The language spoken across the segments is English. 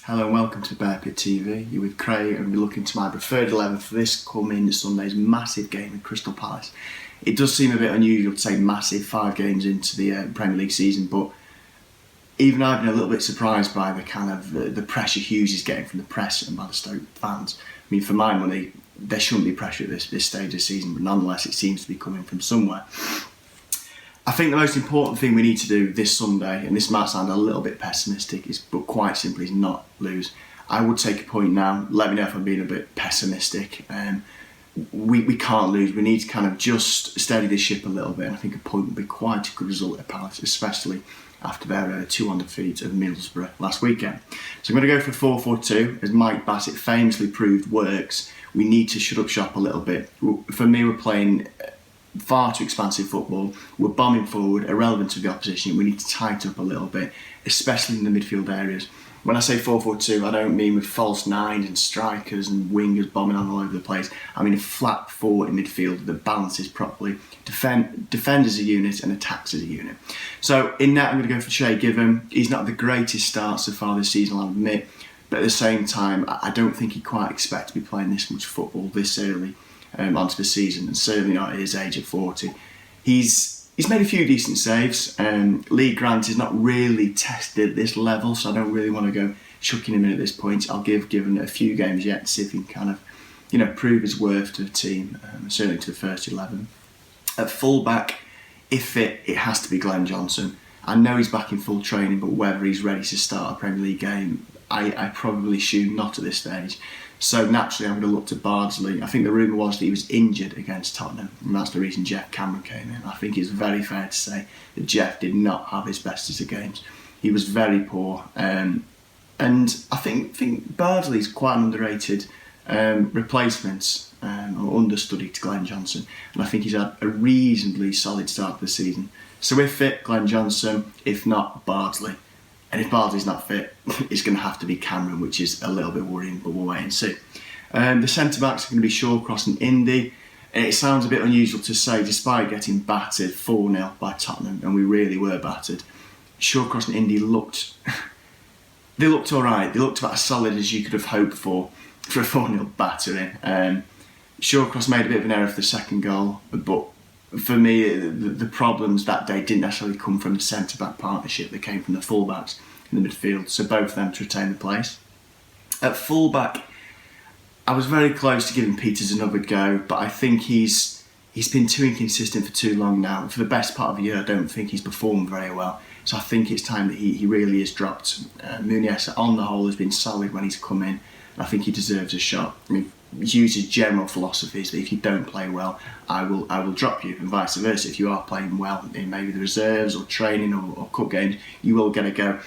Hello and welcome to Bear Pit TV. You're with Craig and we're looking to my preferred 11 for this coming Sunday's massive game with Crystal Palace. It does seem a bit unusual to say massive 5 games into the Premier League season, but even I've been a little bit surprised by the kind of the pressure Hughes is getting from the press and by the Stoke fans. I mean, for my money, there shouldn't be pressure at this stage of the season, but nonetheless it seems to be coming from somewhere. I think the most important thing we need to do this Sunday, and this might sound a little bit pessimistic, but quite simply is not lose. I would take a point now. Let me know if I'm being a bit pessimistic. We can't lose. We need to kind of just steady the ship a little bit, and I think a point would be quite a good result at Palace, especially after their 2-1 defeat of Middlesbrough last weekend. So I'm going to go for 4-4-2, as Mike Bassett famously proved works. We need to shut up shop a little bit. For me, we're playing far too expansive football. We're bombing forward, irrelevant to the opposition. We need to tighten up a little bit, especially in the midfield areas. When I say 4-4-2, I don't mean with false nines and strikers and wingers bombing on all over the place. I mean a flat forward in midfield that balances properly, defends as a unit and attacks as a unit. So in that, I'm going to go for Shay Given. He's not the greatest start so far this season, I'll admit, but at the same time, I don't think he quite expects to be playing this much football this early onto the season, and certainly not at his age of 40. He's made a few decent saves. Lee Grant is not really tested at this level, so I don't really want to go chucking him in at this point. I'll give Given a few games yet to see if he can kind of, prove his worth to the team, certainly to the first 11. At fullback, if fit, it has to be Glenn Johnson. I know he's back in full training, but whether he's ready to start a Premier League game, I probably assume not at this stage. So naturally, I'm going to look to Bardsley. I think the rumour was that he was injured against Tottenham, and that's the reason Jeff Cameron came in. I think it's very fair to say that Jeff did not have his best of games. He was very poor, and I think Bardsley's quite an underrated replacement or understudy to Glenn Johnson, and I think he's had a reasonably solid start to the season. So if fit, Glenn Johnson. If not, Bardsley. And if Bardsley's not fit, it's going to have to be Cameron, which is a little bit worrying, but we'll wait and see. The centre-backs are going to be Shawcross and Indy. And it sounds a bit unusual to say, despite getting battered 4-0 by Tottenham, and we really were battered, Shawcross and Indy looked all right. They looked about as solid as you could have hoped for a 4-0 battering. Shawcross made a bit of an error for the second goal, but for me, the problems that day didn't necessarily come from the centre-back partnership. They came from the full-backs in the midfield, so both of them to retain the place. At full-back, I was very close to giving Peters another go, but I think he's been too inconsistent for too long now. For the best part of the year, I don't think he's performed very well, so I think it's time that he really is dropped. Muniesa, on the whole, has been solid when he's come in, and I think he deserves a shot. I mean, Hughes' general philosophy is that if you don't play well, I will drop you, and vice versa. If you are playing well in maybe the reserves or training or cup games, you will get a go.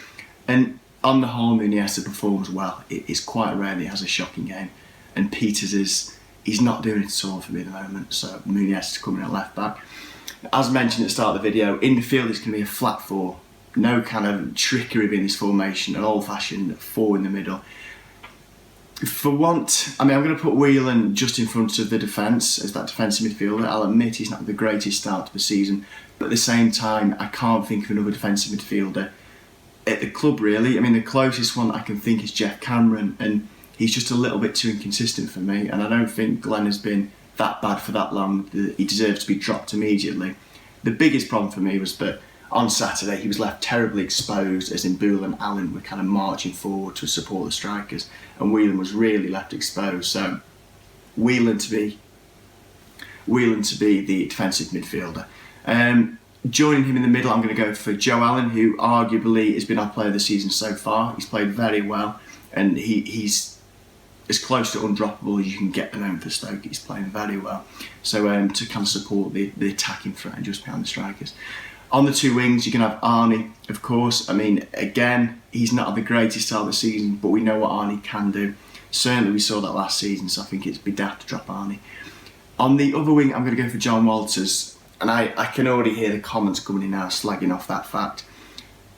And on the whole, Muniesa performs well. It's quite rare that he has a shocking game, and Peters he's not doing it at all for me at the moment. So Muniesa is coming at left back. As mentioned at the start of the video, in the field it's going to be a flat 4. No kind of trickery within this formation, an old-fashioned 4 in the middle. I'm going to put Whelan just in front of the defence as that defensive midfielder. I'll admit he's not the greatest start to the season, but at the same time, I can't think of another defensive midfielder at the club, really. I mean, the closest one I can think is Jeff Cameron, and he's just a little bit too inconsistent for me, and I don't think Glenn has been that bad for that long that he deserves to be dropped immediately. The biggest problem for me was that on Saturday, he was left terribly exposed, as in Boole and Allen were kind of marching forward to support the strikers, and Whelan was really left exposed. So, Whelan to be the defensive midfielder. Joining him in the middle, I'm going to go for Joe Allen, who arguably has been our player of the season so far. He's played very well, and he's as close to undroppable as you can get at the moment for Stoke. He's playing very well. So, to kind of support the attacking threat and just behind the strikers. On the 2 wings, you can have Arnie, of course. I mean, again, he's not the greatest start of the season, but we know what Arnie can do. Certainly we saw that last season, so I think it'd be daft to drop Arnie. On the other wing, I'm going to go for John Walters, and I can already hear the comments coming in now slagging off that fact.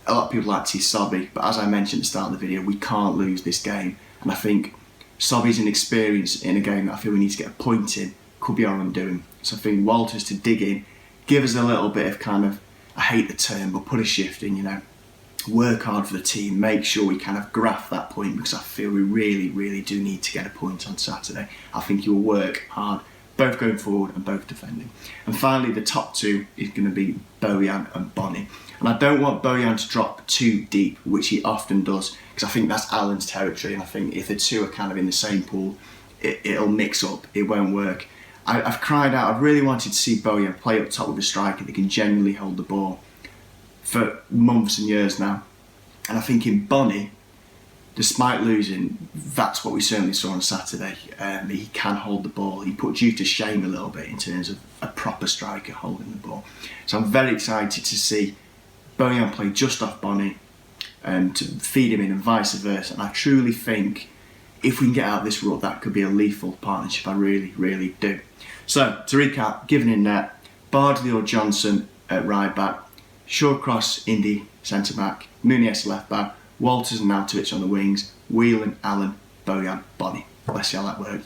A lot of people like to see Sobby, but as I mentioned at the start of the video, we can't lose this game, and I think Sobby's inexperience in a game that I feel we need to get a point in could be our undoing. So I think Walters to dig in, give us a little bit of kind of, I hate the term, but put a shift in, work hard for the team, make sure we kind of graft that point, because I feel we really, really do need to get a point on Saturday. I think you'll work hard, both going forward and both defending. And finally, the top two is going to be Bojan and Bonny. And I don't want Bojan to drop too deep, which he often does, because I think that's Alan's territory, and I think if the two are kind of in the same pool, it'll mix up, it won't work. I've cried out, I've really wanted to see Bojan play up top with a striker that can genuinely hold the ball for months and years now. And I think in Bonny, despite losing, that's what we certainly saw on Saturday. He can hold the ball. He puts you to shame a little bit in terms of a proper striker holding the ball. So I'm very excited to see Bojan play just off Bonny, to feed him in and vice versa. And I truly think if we can get out of this rut, that could be a lethal partnership. I really, really do. So to recap, Given in net, Bardsley or Johnson at right back, Shawcross, Indy, centre back, Muniz left back, Walters and Nautovich on the wings, Whelan, Allen, Bojan, Bonny. Let's see how that works.